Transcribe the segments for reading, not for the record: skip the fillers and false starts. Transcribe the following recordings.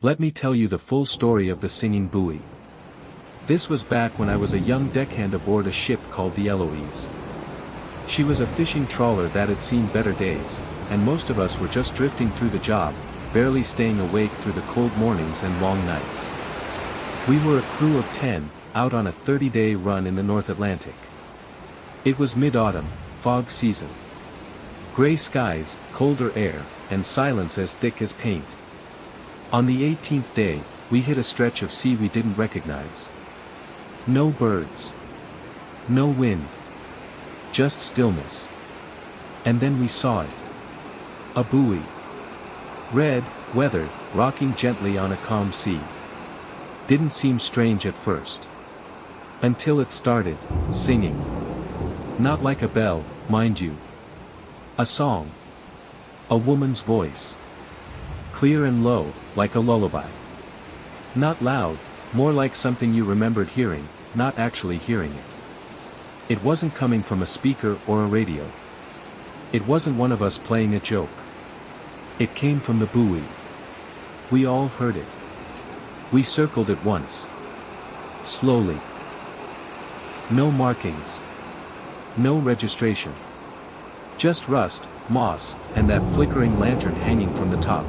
Let me tell you the full story of the singing buoy. This was back when I was a young deckhand aboard a ship called the Eloise. She was a fishing trawler that had seen better days, and most of us were just drifting through the job, barely staying awake through the cold mornings and long nights. We were a crew of 10, out on a 30-day run in the North Atlantic. It was mid-autumn, fog season. Gray skies, colder air, and silence as thick as paint. On the 18th day, we hit a stretch of sea we didn't recognize. No birds. No wind. Just stillness. And then we saw it. A buoy. Red, weathered, rocking gently on a calm sea. Didn't seem strange at first. Until it started, singing. Not like a bell, mind you. A song. A woman's voice. Clear and low, like a lullaby. Not loud, more like something you remembered hearing, not actually hearing it. It wasn't coming from a speaker or a radio. It wasn't one of us playing a joke. It came from the buoy. We all heard it. We circled it once. Slowly. No markings. No registration. Just rust, moss, and that flickering lantern hanging from the top.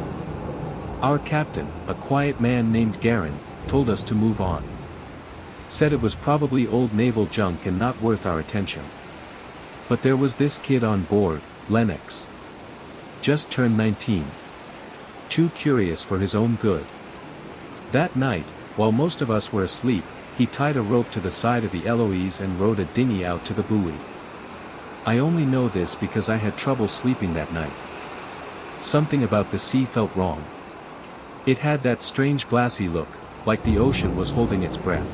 Our captain, a quiet man named Garin, told us to move on. Said it was probably old naval junk and not worth our attention. But there was this kid on board, Lennox. Just turned 19. Too curious for his own good. That night, while most of us were asleep, he tied a rope to the side of the Eloise and rowed a dinghy out to the buoy. I only know this because I had trouble sleeping that night. Something about the sea felt wrong. It had that strange glassy look, like the ocean was holding its breath.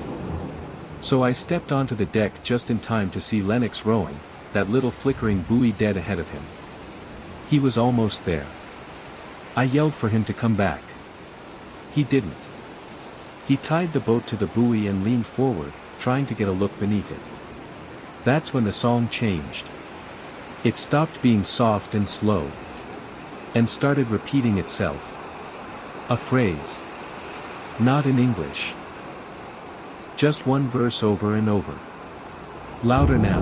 So I stepped onto the deck just in time to see Lennox rowing, that little flickering buoy dead ahead of him. He was almost there. I yelled for him to come back. He didn't. He tied the boat to the buoy and leaned forward, trying to get a look beneath it. That's when the song changed. It stopped being soft and slow. And started repeating itself. A phrase. Not in English. Just one verse over and over. Louder now.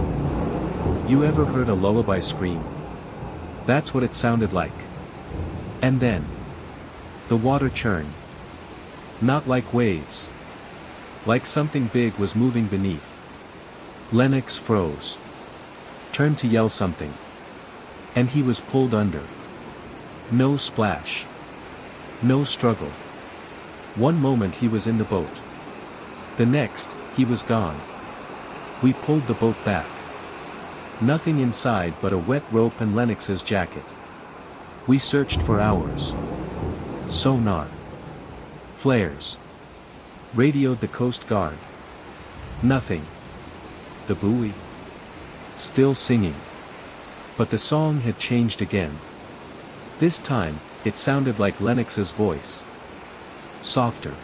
You ever heard a lullaby scream? That's what it sounded like. And then. The water churned. Not like waves. Like something big was moving beneath. Lennox froze. Turned to yell something. And he was pulled under. No splash. No struggle. One moment he was in the boat. The next, he was gone. We pulled the boat back. Nothing inside but a wet rope and Lennox's jacket. We searched for hours. Sonar. Flares. Radioed the Coast Guard. Nothing. The buoy. Still singing. But the song had changed again. This time, it sounded like Lennox's voice. Softer.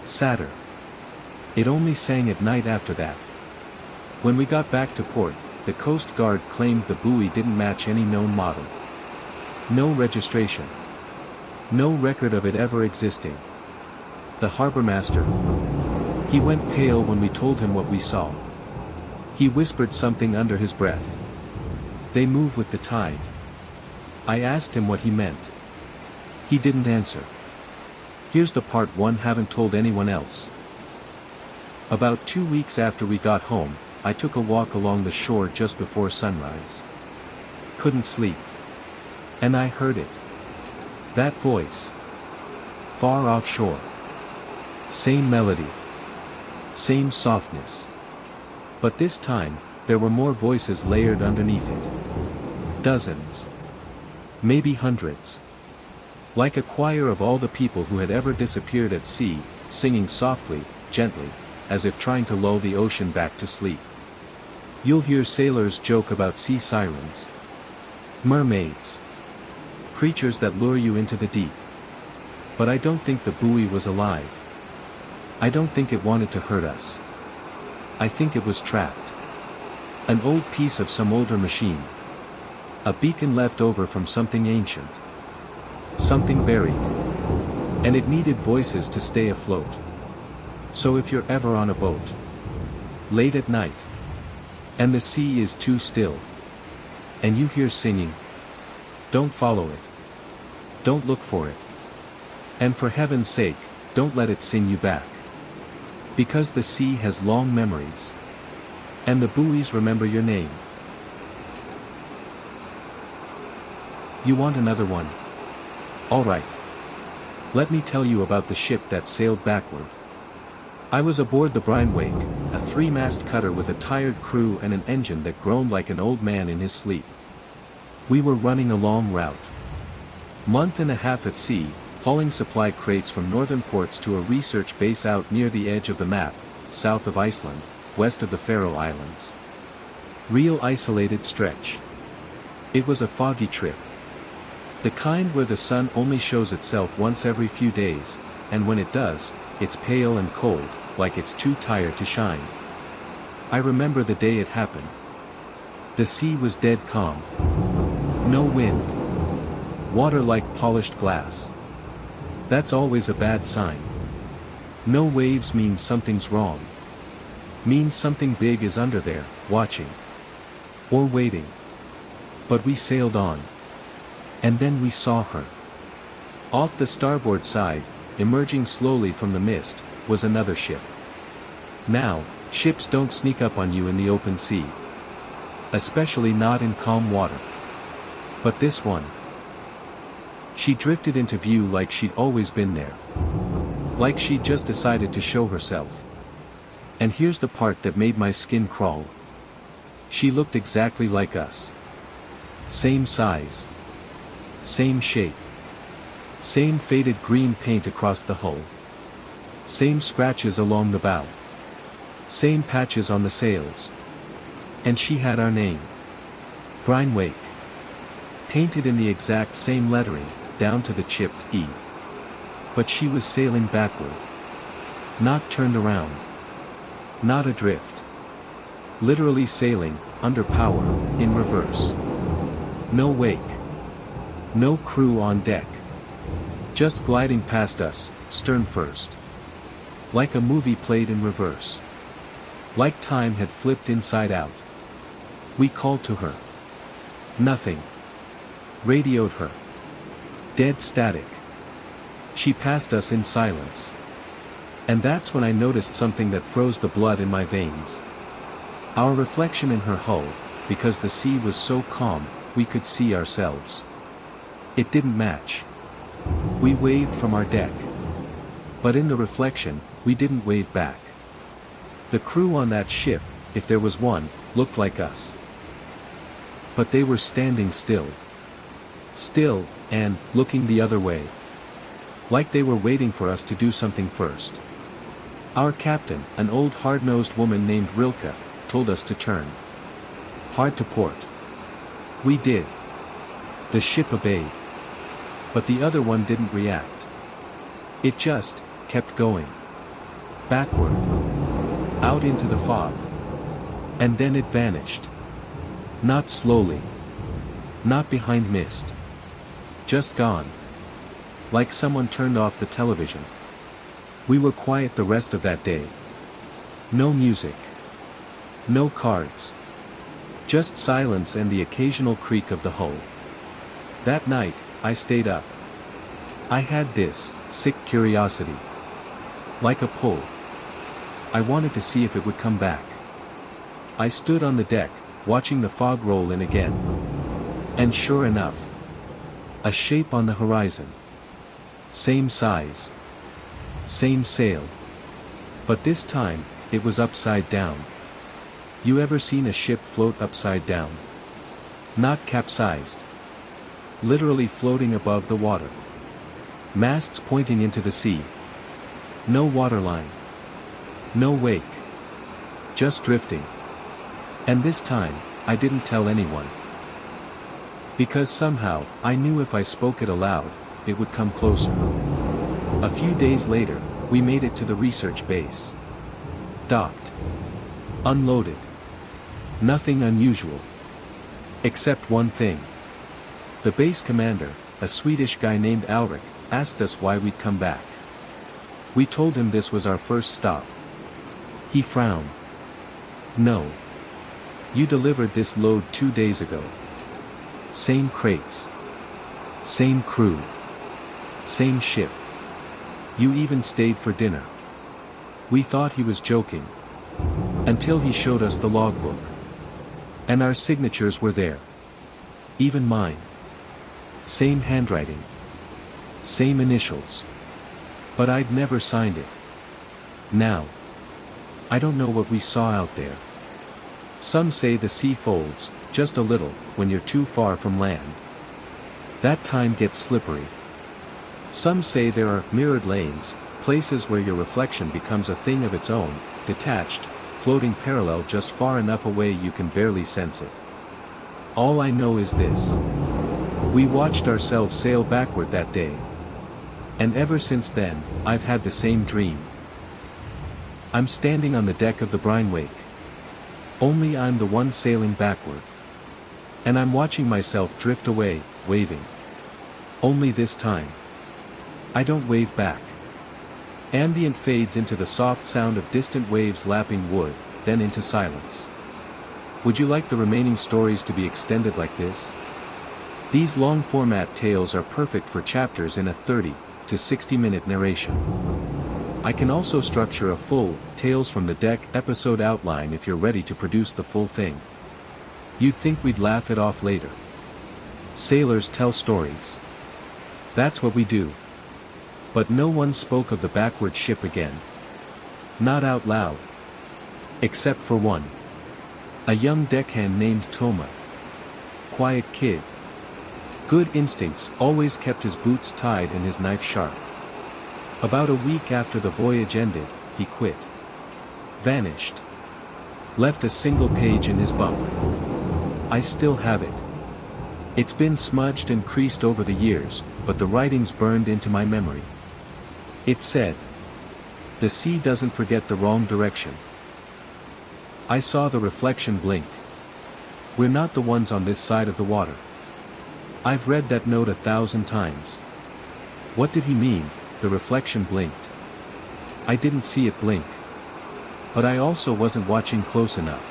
Sadder. It only sang at night after that. When we got back to port, the Coast Guard claimed the buoy didn't match any known model. No registration. No record of it ever existing. The harbormaster. He went pale when we told him what we saw. He whispered something under his breath. They move with the tide. I asked him what he meant. He didn't answer. Here's the part one haven't told anyone else. About 2 weeks after we got home, I took a walk along the shore just before sunrise. Couldn't sleep. And I heard it. That voice. Far offshore. Same melody. Same softness. But this time, there were more voices layered underneath it. Dozens. Maybe hundreds. Like a choir of all the people who had ever disappeared at sea, singing softly, gently, as if trying to lull the ocean back to sleep. You'll hear sailors joke about sea sirens. Mermaids. Creatures that lure you into the deep. But I don't think the buoy was alive. I don't think it wanted to hurt us. I think it was trapped. An old piece of some older machine. A beacon left over from something ancient. Something buried. And it needed voices to stay afloat. So if you're ever on a boat, late at night, and the sea is too still, and you hear singing, don't follow it. Don't look for it. And for heaven's sake, don't let it sing you back. Because the sea has long memories. And the buoys remember your name. You want another one? Alright. Let me tell you about the ship that sailed backward. I was aboard the Brine-Wake, a 3-mast cutter with a tired crew and an engine that groaned like an old man in his sleep. We were running a long route. Month and a half at sea, hauling supply crates from northern ports to a research base out near the edge of the map, south of Iceland, west of the Faroe Islands. Real isolated stretch. It was a foggy trip. The kind where the sun only shows itself once every few days, and when it does, it's pale and cold, like it's too tired to shine. I remember the day it happened. The sea was dead calm. No wind. Water like polished glass. That's always a bad sign. No waves means something's wrong. Means something big is under there, watching. Or waiting. But we sailed on. And then we saw her. Off the starboard side, emerging slowly from the mist, was another ship. Now, ships don't sneak up on you in the open sea. Especially not in calm water. But this one. She drifted into view like she'd always been there. Like she'd just decided to show herself. And here's the part that made my skin crawl. She looked exactly like us. Same size. Same shape. Same faded green paint across the hull. Same scratches along the bow. Same patches on the sails. And she had our name. Brine-Wake. Painted in the exact same lettering, down to the chipped E. But she was sailing backward. Not turned around. Not adrift. Literally sailing, under power, in reverse. No wake. No crew on deck. Just gliding past us, stern first. Like a movie played in reverse. Like time had flipped inside out. We called to her. Nothing. Radioed her. Dead static. She passed us in silence. And that's when I noticed something that froze the blood in my veins. Our reflection in her hull, because the sea was so calm, we could see ourselves. It didn't match. We waved from our deck. But in the reflection, we didn't wave back. The crew on that ship, if there was one, looked like us. But they were standing still. Still, and looking the other way. Like they were waiting for us to do something first. Our captain, an old hard-nosed woman named Rilke, told us to turn. Hard to port. We did. The ship obeyed. But the other one didn't react. It just kept going. Backward. Out into the fog. And then it vanished. Not slowly. Not behind mist. Just gone. Like someone turned off the television. We were quiet the rest of that day. No music. No cards. Just silence and the occasional creak of the hull. That night, I stayed up. I had this sick curiosity. Like a pull. I wanted to see if it would come back. I stood on the deck, watching the fog roll in again. And sure enough. A shape on the horizon. Same size. Same sail. But this time, it was upside down. You ever seen a ship float upside down? Not capsized. Literally floating above the water. Masts pointing into the sea. No waterline. No wake. Just drifting. And this time, I didn't tell anyone. Because somehow, I knew if I spoke it aloud, it would come closer. A few days later, we made it to the research base. Docked. Unloaded. Nothing unusual. Except one thing. The base commander, a Swedish guy named Alrik, asked us why we'd come back. We told him this was our first stop. He frowned. No. You delivered this load 2 days ago. Same crates. Same crew. Same ship. You even stayed for dinner. We thought he was joking. Until he showed us the logbook. And our signatures were there. Even mine. Same handwriting. Same initials. But I'd never signed it. Now. I don't know what we saw out there. Some say the sea folds, just a little, when you're too far from land. That time gets slippery. Some say there are mirrored lanes, places where your reflection becomes a thing of its own, detached, floating parallel just far enough away you can barely sense it. All I know is this. We watched ourselves sail backward that day. And ever since then, I've had the same dream. I'm standing on the deck of the brine wake. Only I'm the one sailing backward. And I'm watching myself drift away, waving. Only this time. I don't wave back. Ambient fades into the soft sound of distant waves lapping wood, then into silence. Would you like the remaining stories to be extended like this? These long-format tales are perfect for chapters in a 30 to 60-minute narration. I can also structure a full, Tales from the Deck episode outline if you're ready to produce the full thing. You'd think we'd laugh it off later. Sailors tell stories. That's what we do. But no one spoke of the backward ship again. Not out loud. Except for one. A young deckhand named Toma. Quiet kid. Good instincts, always kept his boots tied and his knife sharp. About a week after the voyage ended, he quit. Vanished. Left a single page in his bunk. I still have it. It's been smudged and creased over the years, but the writing's burned into my memory. It said, "The sea doesn't forget the wrong direction." I saw the reflection blink. We're not the ones on this side of the water. I've read that note 1,000 times. What did he mean? The reflection blinked. I didn't see it blink. But I also wasn't watching close enough.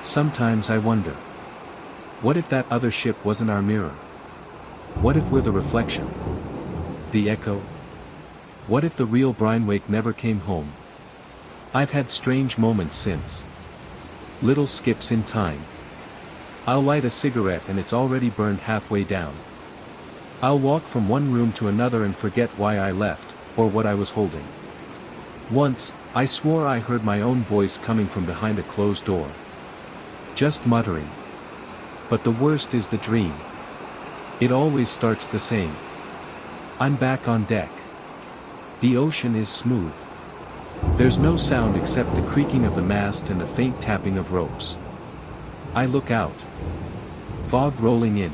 Sometimes I wonder. What if that other ship wasn't our mirror? What if we're the reflection? The echo? What if the real Brinewake never came home? I've had strange moments since. Little skips in time. I'll light a cigarette and it's already burned halfway down. I'll walk from one room to another and forget why I left, or what I was holding. Once, I swore I heard my own voice coming from behind a closed door. Just muttering. But the worst is the dream. It always starts the same. I'm back on deck. The ocean is smooth. There's no sound except the creaking of the mast and the faint tapping of ropes. I look out. Fog rolling in.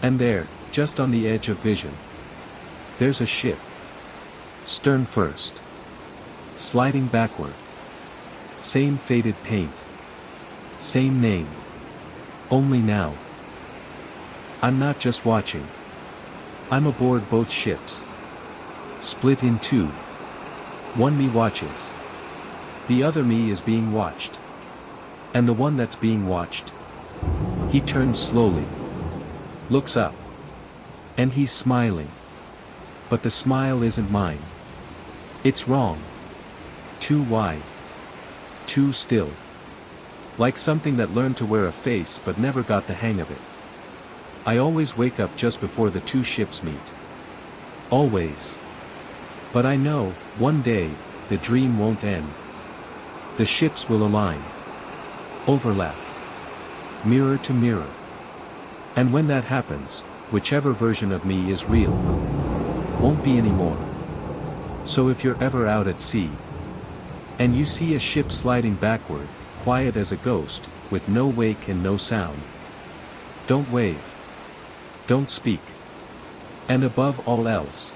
And there, just on the edge of vision, there's a ship. Stern first. Sliding backward. Same faded paint. Same name. Only now. I'm not just watching. I'm aboard both ships. Split in two. One me watches. The other me is being watched. And the one that's being watched. He turns slowly. Looks up. And he's smiling. But the smile isn't mine. It's wrong. Too wide. Too still. Like something that learned to wear a face but never got the hang of it. I always wake up just before the two ships meet. Always. But I know, one day, the dream won't end. The ships will align. Overlap. Mirror to mirror. And when that happens, whichever version of me is real, won't be anymore. So if you're ever out at sea, and you see a ship sliding backward, quiet as a ghost, with no wake and no sound, don't wave. Don't speak. And above all else,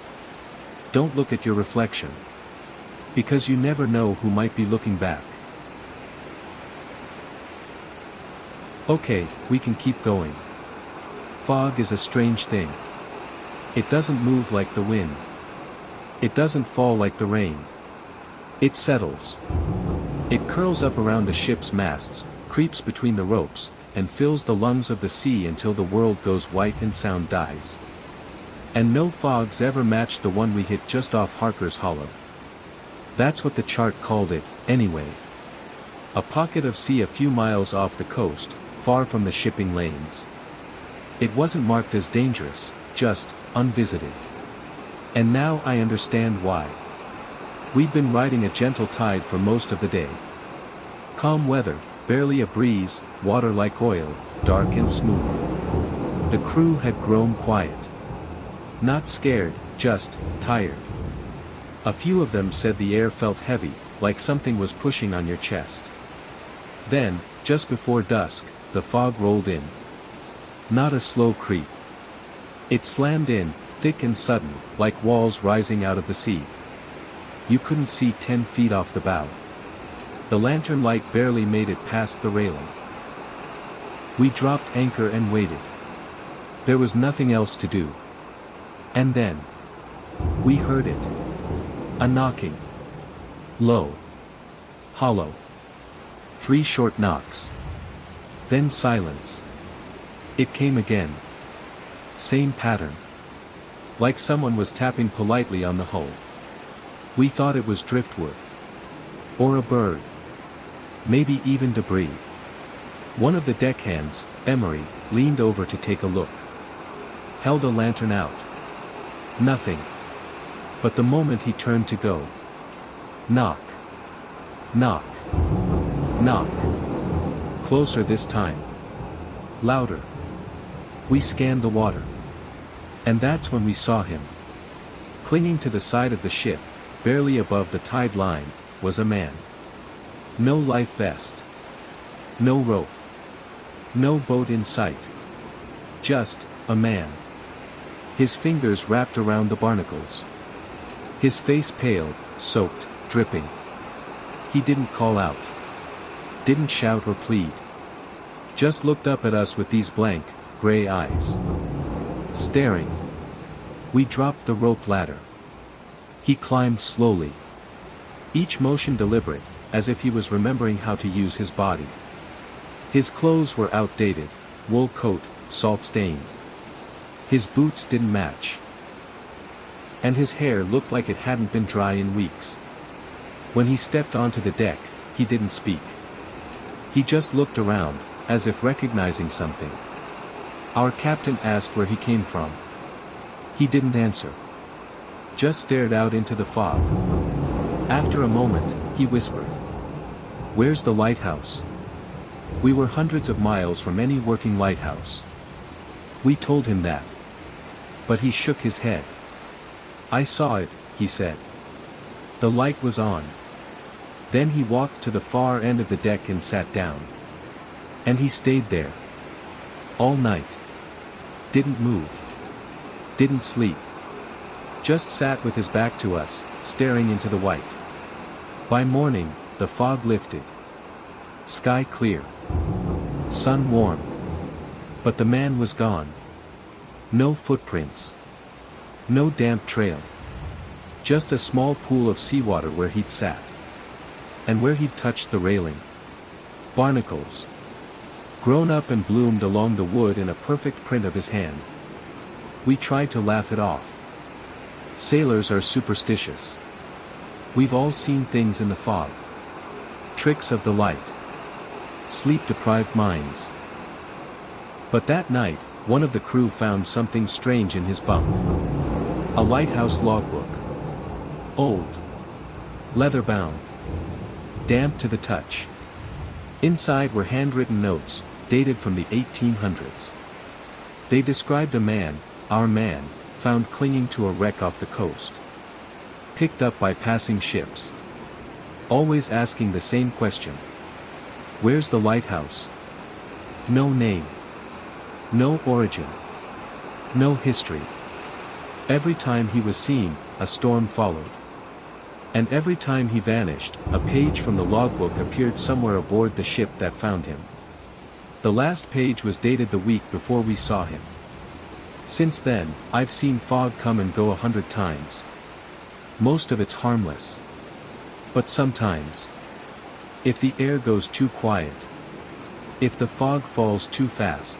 don't look at your reflection. Because you never know who might be looking back. Okay, we can keep going. Fog is a strange thing. It doesn't move like the wind. It doesn't fall like the rain. It settles. It curls up around the ship's masts, creeps between the ropes, and fills the lungs of the sea until the world goes white and sound dies. And no fogs ever matched the one we hit just off Harker's Hollow. That's what the chart called it, anyway. A pocket of sea a few miles off the coast, far from the shipping lanes. It wasn't marked as dangerous, just unvisited. And now I understand why. We'd been riding a gentle tide for most of the day. Calm weather, barely a breeze, water like oil, dark and smooth. The crew had grown quiet. Not scared, just tired. A few of them said the air felt heavy, like something was pushing on your chest. Then, just before dusk, the fog rolled in. Not a slow creep. It slammed in, thick and sudden, like walls rising out of the sea. You couldn't see 10 feet off the bow. The lantern light barely made it past the railing. We dropped anchor and waited. There was nothing else to do. And then, we heard it. A knocking. Low. Hollow. 3 short knocks. Then silence. It came again. Same pattern. Like someone was tapping politely on the hull. We thought it was driftwood. Or a bird. Maybe even debris. One of the deckhands, Emery, leaned over to take a look. Held a lantern out. Nothing. But the moment he turned to go. Knock. Knock. Knock. Closer this time. Louder. We scanned the water. And that's when we saw him. Clinging to the side of the ship, barely above the tide line, was a man. No life vest. No rope. No boat in sight. Just a man. His fingers wrapped around the barnacles. His face pale, soaked, dripping. He didn't call out. Didn't shout or plead. Just looked up at us with these blank, gray eyes. Staring. We dropped the rope ladder. He climbed slowly. Each motion deliberate, as if he was remembering how to use his body. His clothes were outdated, wool coat, salt-stained. His boots didn't match. And his hair looked like it hadn't been dry in weeks. When he stepped onto the deck, he didn't speak. He just looked around, as if recognizing something. Our captain asked where he came from. He didn't answer. Just stared out into the fog. After a moment, he whispered. "Where's the lighthouse?" We were hundreds of miles from any working lighthouse. We told him that. But he shook his head. "I saw it," he said. The light was on. Then he walked to the far end of the deck and sat down. And he stayed there. All night. Didn't move. Didn't sleep. Just sat with his back to us, staring into the white. By morning, the fog lifted. Sky clear. Sun warm. But the man was gone. No footprints. No damp trail. Just a small pool of seawater where he'd sat. And where he'd touched the railing. Barnacles. Grown up and bloomed along the wood in a perfect print of his hand. We tried to laugh it off. Sailors are superstitious. We've all seen things in the fog. Tricks of the light. Sleep-deprived minds. But that night, one of the crew found something strange in his bunk. A lighthouse logbook. Old. Leather-bound. Damp to the touch. Inside were handwritten notes, dated from the 1800s. They described a man, our man, found clinging to a wreck off the coast. Picked up by passing ships. Always asking the same question. Where's the lighthouse? No name. No origin. No history. Every time he was seen, a storm followed. And every time he vanished, a page from the logbook appeared somewhere aboard the ship that found him. The last page was dated the week before we saw him. Since then, I've seen fog come and go 100 times. Most of it's harmless. But sometimes, if the air goes too quiet, if the fog falls too fast,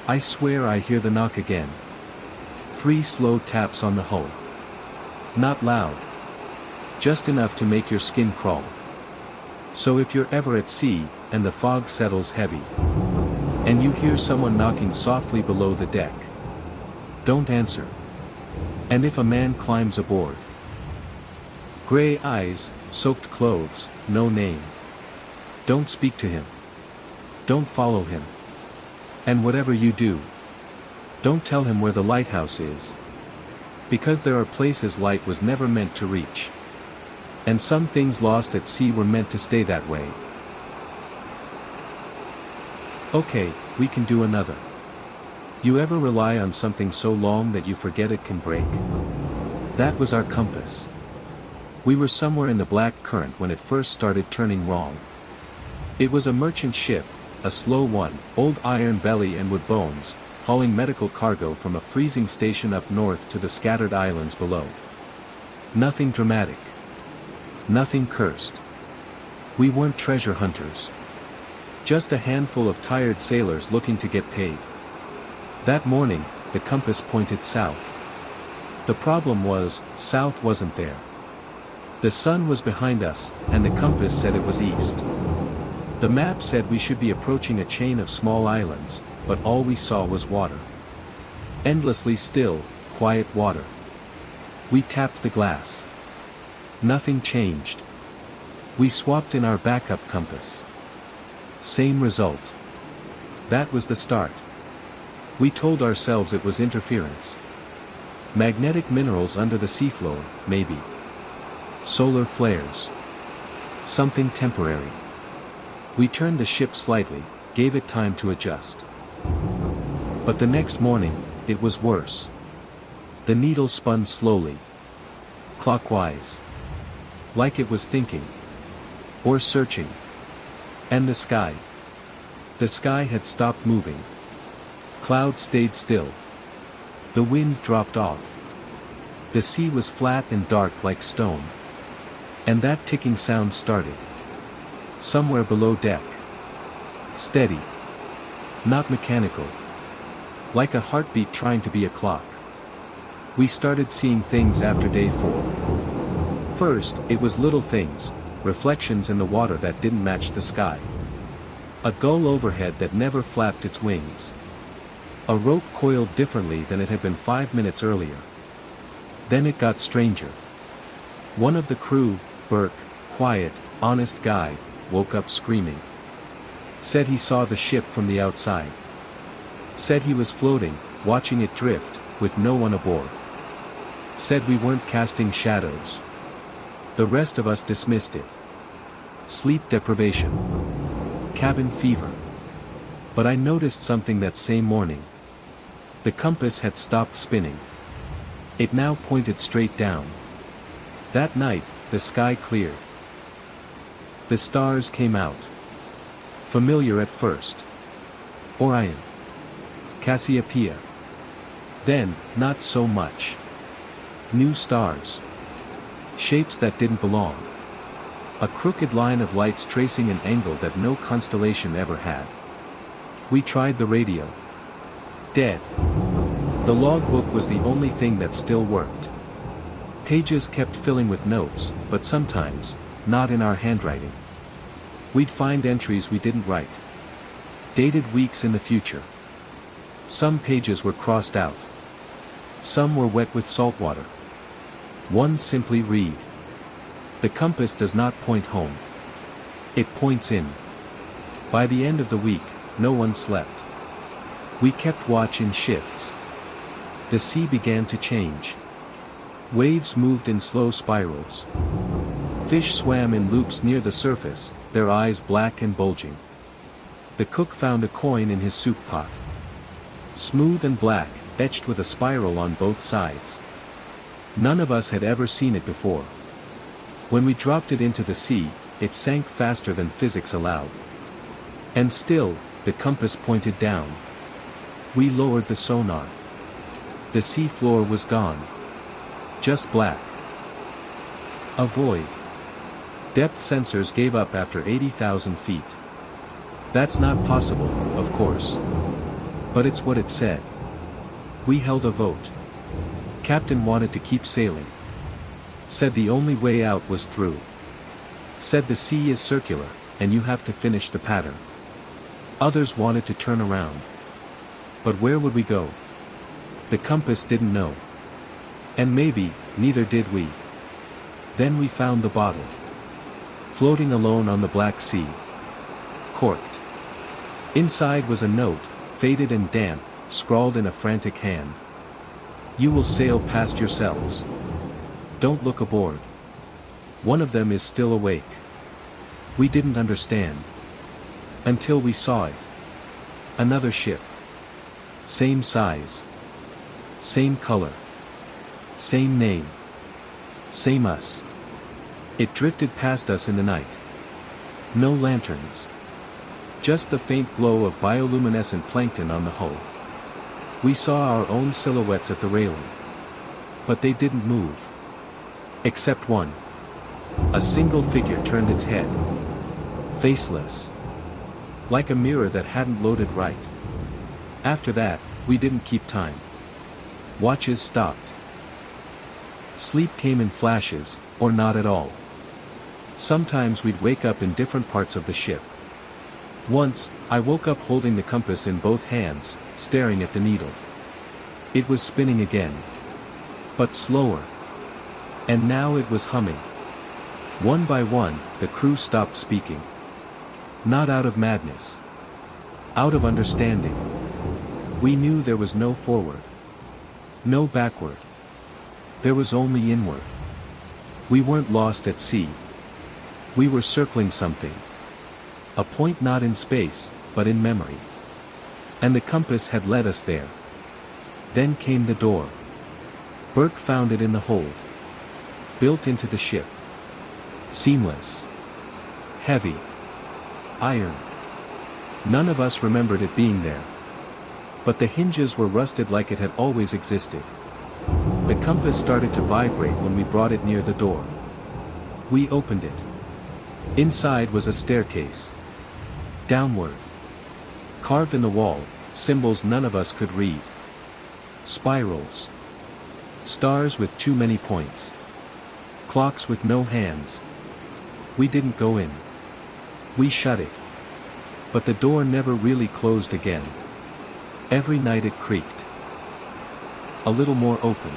I swear I hear the knock again. 3 slow taps on the hull. Not loud. Just enough to make your skin crawl. So if you're ever at sea, and the fog settles heavy, and you hear someone knocking softly below the deck, don't answer. And if a man climbs aboard, gray eyes, soaked clothes, no name, don't speak to him. Don't follow him. And whatever you do, don't tell him where the lighthouse is. Because there are places light was never meant to reach. And some things lost at sea were meant to stay that way. Okay, we can do another. You ever rely on something so long that you forget it can break? That was our compass. We were somewhere in the black current when it first started turning wrong. It was a merchant ship, a slow one, old iron belly and wood bones, hauling medical cargo from a freezing station up north to the scattered islands below. Nothing dramatic. Nothing cursed. We weren't treasure hunters. Just a handful of tired sailors looking to get paid. That morning, the compass pointed south. The problem was, south wasn't there. The sun was behind us, and the compass said it was east. The map said we should be approaching a chain of small islands, but all we saw was water. Endlessly still, quiet water. We tapped the glass. Nothing changed. We swapped in our backup compass. Same result. That was the start. We told ourselves it was interference. Magnetic minerals under the seafloor, maybe. Solar flares. Something temporary. We turned the ship slightly, gave it time to adjust. But the next morning, it was worse. The needle spun slowly. Clockwise. Like it was thinking. Or searching. And the sky. The sky had stopped moving. Clouds stayed still. The wind dropped off. The sea was flat and dark like stone. And that ticking sound started. Somewhere below deck. Steady. Not mechanical. Like a heartbeat trying to be a clock. We started seeing things after day 4. First, it was little things, reflections in the water that didn't match the sky. A gull overhead that never flapped its wings. A rope coiled differently than it had been 5 minutes earlier. Then it got stranger. One of the crew, Burke, quiet, honest guy, woke up screaming. Said he saw the ship from the outside. Said he was floating, watching it drift, with no one aboard. Said we weren't casting shadows. The rest of us dismissed it. Sleep deprivation. Cabin fever. But I noticed something that same morning. The compass had stopped spinning. It now pointed straight down. That night, the sky cleared. The stars came out. Familiar at first. Orion. Cassiopeia. Then, not so much. New stars. Shapes that didn't belong. A crooked line of lights tracing an angle that no constellation ever had. We tried the radio. Dead. The logbook was the only thing that still worked. Pages kept filling with notes, but sometimes, not in our handwriting. We'd find entries we didn't write. Dated weeks in the future. Some pages were crossed out. Some were wet with salt water. One simply read. The compass does not point home. It points in. By the end of the week, no one slept. We kept watch in shifts. The sea began to change. Waves moved in slow spirals. Fish swam in loops near the surface, their eyes black and bulging. The cook found a coin in his soup pot. Smooth and black, etched with a spiral on both sides. None of us had ever seen it before. When we dropped it into the sea, it sank faster than physics allowed. And still, the compass pointed down. We lowered the sonar. The sea floor was gone. Just black. A void. Depth sensors gave up after 80,000 feet. That's not possible, of course. But it's what it said. We held a vote. Captain wanted to keep sailing. Said the only way out was through. Said the sea is circular, and you have to finish the pattern. Others wanted to turn around. But where would we go? The compass didn't know. And maybe, neither did we. Then we found the bottle. Floating alone on the Black Sea. Corked. Inside was a note, faded and damp, scrawled in a frantic hand. You will sail past yourselves. Don't look aboard. One of them is still awake. We didn't understand. Until we saw it. Another ship. Same size. Same color. Same name. Same us. It drifted past us in the night. No lanterns. Just the faint glow of bioluminescent plankton on the hull. We saw our own silhouettes at the railing. But they didn't move. Except one. A single figure turned its head. Faceless. Like a mirror that hadn't loaded right. After that, we didn't keep time. Watches stopped. Sleep came in flashes, or not at all. Sometimes we'd wake up in different parts of the ship. Once, I woke up holding the compass in both hands, staring at the needle. It was spinning again. But slower. And now it was humming. One by one, the crew stopped speaking. Not out of madness. Out of understanding. We knew there was no forward. No backward. There was only inward. We weren't lost at sea. We were circling something. A point not in space, but in memory. And the compass had led us there. Then came the door. Burke found it in the hold. Built into the ship. Seamless. Heavy. Iron. None of us remembered it being there. But the hinges were rusted like it had always existed. The compass started to vibrate when we brought it near the door. We opened it. Inside was a staircase. Downward. Carved in the wall, symbols none of us could read. Spirals. Stars with too many points. Clocks with no hands. We didn't go in. We shut it. But the door never really closed again. Every night it creaked. A little more open.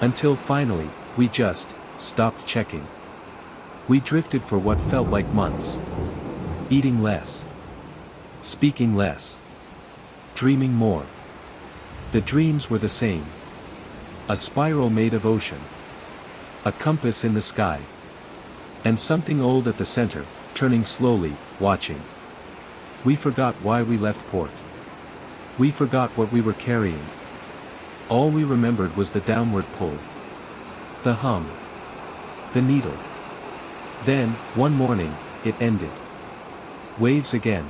Until finally, we just stopped checking. We drifted for what felt like months. Eating less. Speaking less. Dreaming more. The dreams were the same. A spiral made of ocean. A compass in the sky. And something old at the center, turning slowly, watching. We forgot why we left port. We forgot what we were carrying. All we remembered was the downward pull. The hum. The needle. Then, one morning, it ended. Waves again.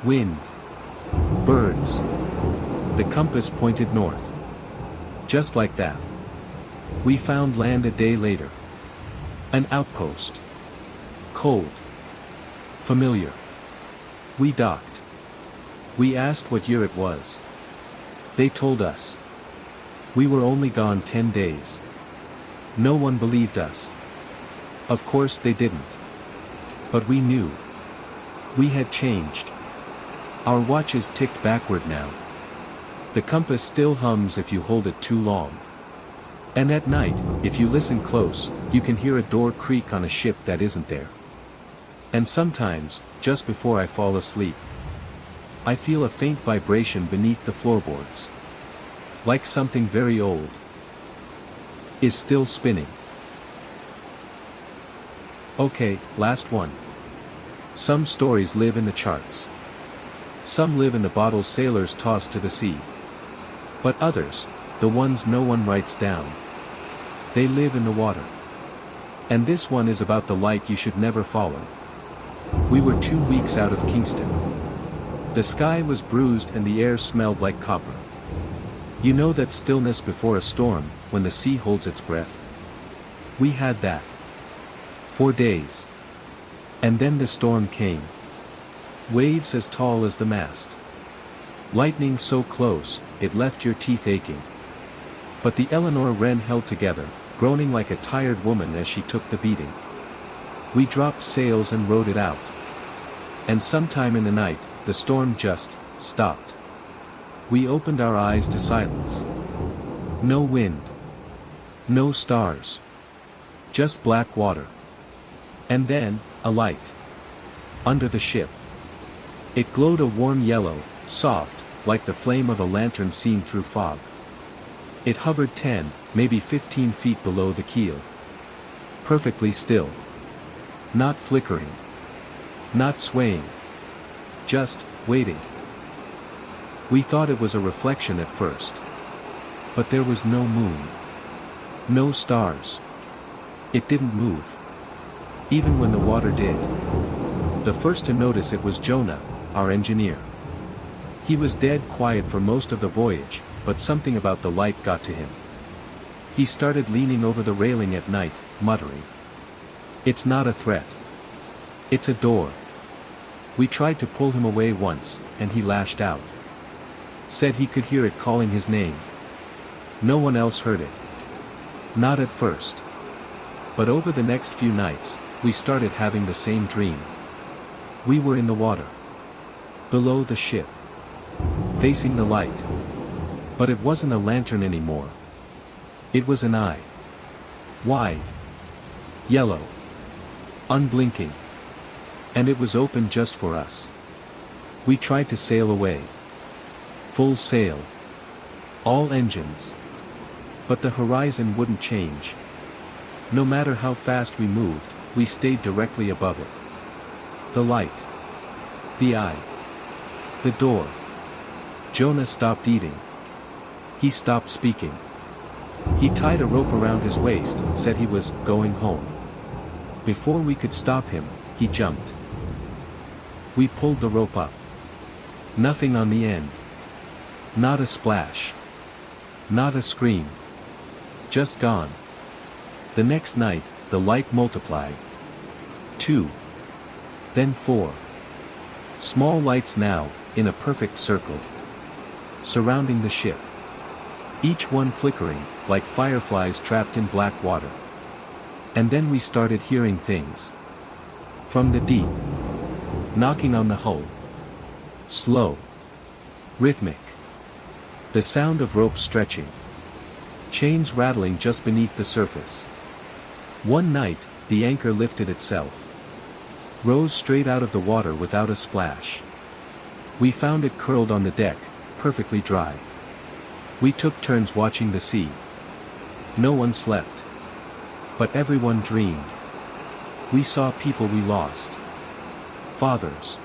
Wind. Birds. The compass pointed north. Just like that. We found land a day later. An outpost. Cold. Familiar. We docked. We asked what year it was. They told us. We were only gone 10 days. No one believed us. Of course they didn't. But we knew. We had changed. Our watches ticked backward now. The compass still hums if you hold it too long. And at night, if you listen close, you can hear a door creak on a ship that isn't there. And sometimes, just before I fall asleep, I feel a faint vibration beneath the floorboards. Like something very old is still spinning. Okay, last one. Some stories live in the charts. Some live in the bottles sailors toss to the sea. But others, the ones no one writes down, they live in the water. And this one is about the light you should never follow. We were 2 weeks out of Kingston. The sky was bruised and the air smelled like copper. You know that stillness before a storm, when the sea holds its breath? We had that. For days. And then the storm came. Waves as tall as the mast. Lightning so close, it left your teeth aching. But the Eleanor Wren held together, groaning like a tired woman as she took the beating. We dropped sails and rode it out. And sometime in the night, the storm just stopped. We opened our eyes to silence. No wind. No stars. Just black water. And then, a light. Under the ship. It glowed a warm yellow, soft, like the flame of a lantern seen through fog. It hovered 10, maybe 15 feet below the keel. Perfectly still. Not flickering. Not swaying. Just waiting. We thought it was a reflection at first. But there was no moon. No stars. It didn't move. Even when the water did. The first to notice it was Jonah, our engineer. He was dead quiet for most of the voyage, but something about the light got to him. He started leaning over the railing at night, muttering. "It's not a threat. It's a door." We tried to pull him away once, and he lashed out. Said he could hear it calling his name. No one else heard it. Not at first. But over the next few nights, we started having the same dream. We were in the water. Below the ship. Facing the light. But it wasn't a lantern anymore. It was an eye. Wide. Yellow. Unblinking. And it was open just for us. We tried to sail away. Full sail. All engines. But the horizon wouldn't change. No matter how fast we moved, we stayed directly above it. The light. The eye. The door. Jonah stopped eating. He stopped speaking. He tied a rope around his waist, said he was going home. Before we could stop him, he jumped. We pulled the rope up. Nothing on the end. Not a splash. Not a scream. Just gone. The next night, the light multiplied. 2. Then 4. Small lights now, in a perfect circle. Surrounding the ship. Each one flickering, like fireflies trapped in black water. And then we started hearing things. From the deep. Knocking on the hull. Slow. Rhythmic. The sound of ropes stretching. Chains rattling just beneath the surface. One night, the anchor lifted itself. Rose straight out of the water without a splash. We found it curled on the deck, perfectly dry. We took turns watching the sea. No one slept. But everyone dreamed. We saw people we lost. Fathers.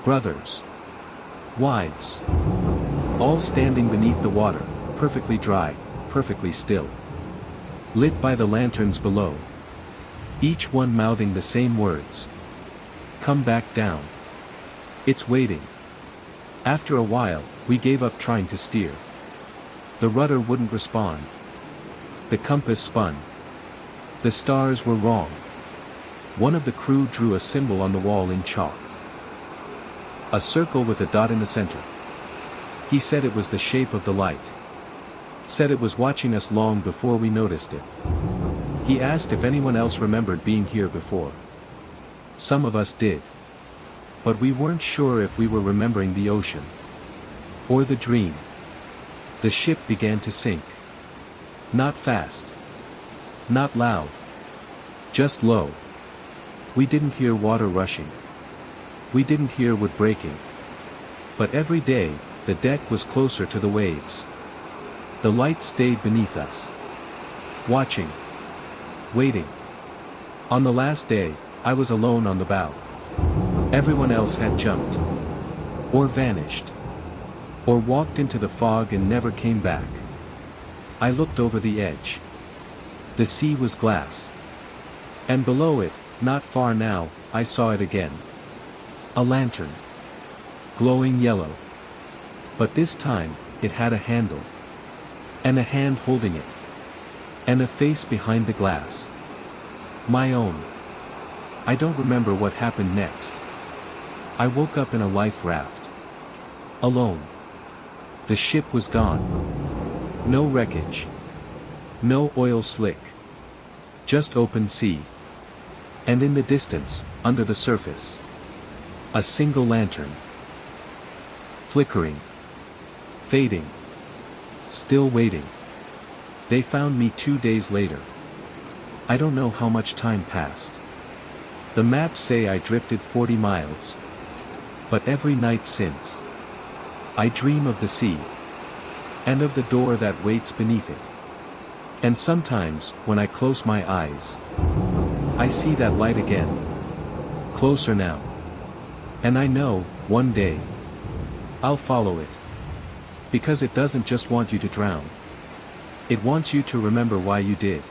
Brothers. Wives. All standing beneath the water, perfectly dry, perfectly still. Lit by the lanterns below. Each one mouthing the same words. Come back down. It's waiting. After a while, we gave up trying to steer. The rudder wouldn't respond. The compass spun. The stars were wrong. One of the crew drew a symbol on the wall in chalk. A circle with a dot in the center. He said it was the shape of the light. Said it was watching us long before we noticed it. He asked if anyone else remembered being here before. Some of us did. But we weren't sure if we were remembering the ocean. Or the dream. The ship began to sink. Not fast. Not loud. Just low. We didn't hear water rushing. We didn't hear wood breaking. But every day, the deck was closer to the waves. The light stayed beneath us. Watching. Waiting. On the last day, I was alone on the bow. Everyone else had jumped. Or vanished. Or walked into the fog and never came back. I looked over the edge. The sea was glass. And below it, not far now, I saw it again. A lantern. Glowing yellow. But this time, it had a handle. And a hand holding it. And a face behind the glass. My own. I don't remember what happened next. I woke up in a life raft. Alone. The ship was gone. No wreckage. No oil slick. Just open sea. And in the distance, under the surface, a single lantern. Flickering. Fading. Still waiting. They found me 2 days later. I don't know how much time passed. The maps say I drifted 40 miles. But every night since, I dream of the sea. And of the door that waits beneath it. And sometimes, when I close my eyes, I see that light again. Closer now. And I know, one day, I'll follow it. Because it doesn't just want you to drown. It wants you to remember why you did.